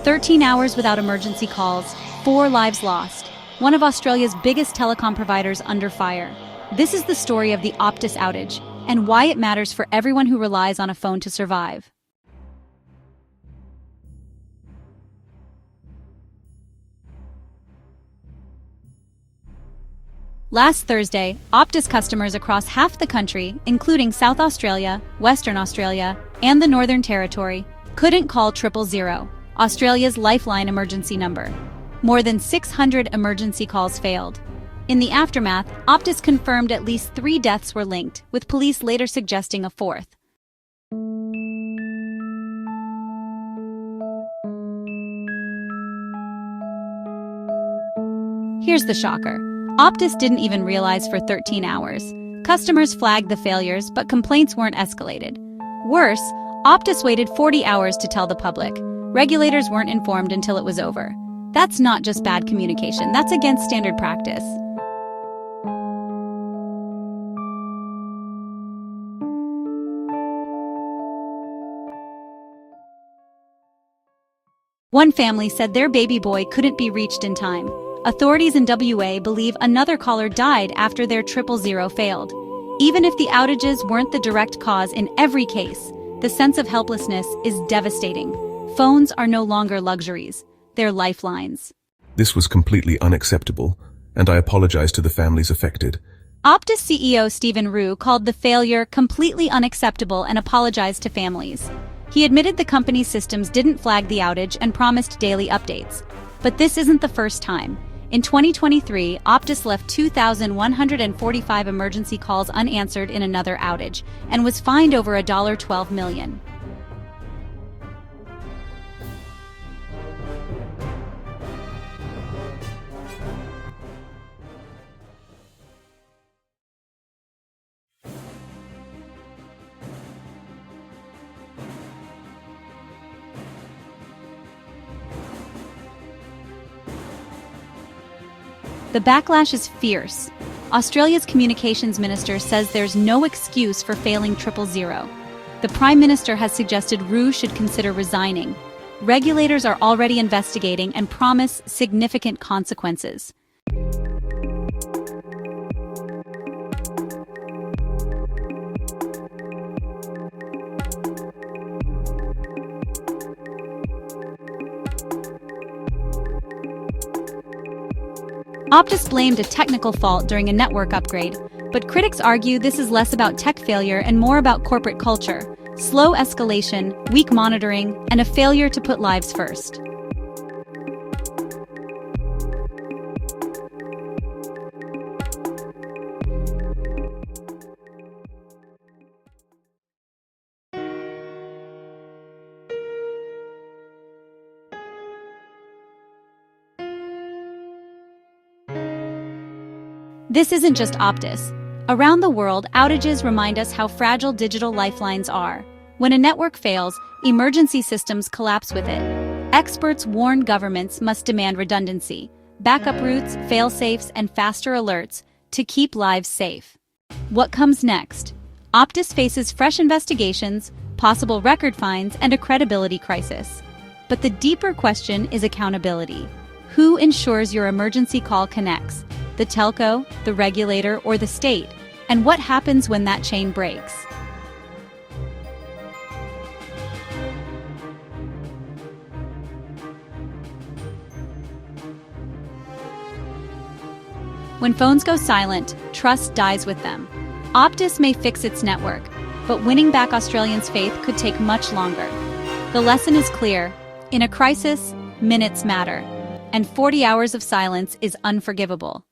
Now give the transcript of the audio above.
13 hours without emergency calls, 4 lives lost. One of Australia's biggest telecom providers under fire. This is the story of the Optus outage, and why it matters for everyone who relies on a phone to survive. Last Thursday, Optus customers across half the country, including South Australia, Western Australia, and the Northern Territory, couldn't call 000, Australia's lifeline emergency number. More than 600 emergency calls failed. In the aftermath, Optus confirmed at least 3 deaths were linked, with police later suggesting a 4th. Here's the shocker. Optus didn't even realize for 13 hours. Customers flagged the failures, but complaints weren't escalated. Worse, Optus waited 40 hours to tell the public. Regulators weren't informed until it was over. That's not just bad communication, that's against standard practice. One family said their baby boy couldn't be reached in time. Authorities in WA believe another caller died after their 000 failed. Even if the outages weren't the direct cause in every case, the sense of helplessness is devastating. Phones are no longer luxuries, they're lifelines. This was completely unacceptable, and I apologize to the families affected. Optus CEO Stephen Rue called the failure completely unacceptable and apologized to families. He admitted the company's systems didn't flag the outage and promised daily updates. But this isn't the first time. In 2023, Optus left 2,145 emergency calls unanswered in another outage and was fined over $12 million. The backlash is fierce. Australia's communications minister says there's no excuse for failing 000. The Prime Minister has suggested Rue should consider resigning. Regulators are already investigating and promise significant consequences. Optus blamed a technical fault during a network upgrade, but critics argue this is less about tech failure and more about corporate culture, slow escalation, weak monitoring, and a failure to put lives first. This isn't just Optus. Around the world, outages remind us how fragile digital lifelines are. When a network fails, emergency systems collapse with it. Experts warn governments must demand redundancy, backup routes, fail-safes, and faster alerts to keep lives safe. What comes next? Optus faces fresh investigations, possible record fines, and a credibility crisis. But the deeper question is accountability. Who ensures your emergency call connects? The telco, the regulator, or the state? And what happens when that chain breaks? When phones go silent, trust dies with them. Optus may fix its network, but winning back Australians' faith could take much longer. The lesson is clear. In a crisis, minutes matter, and 40 hours of silence is unforgivable.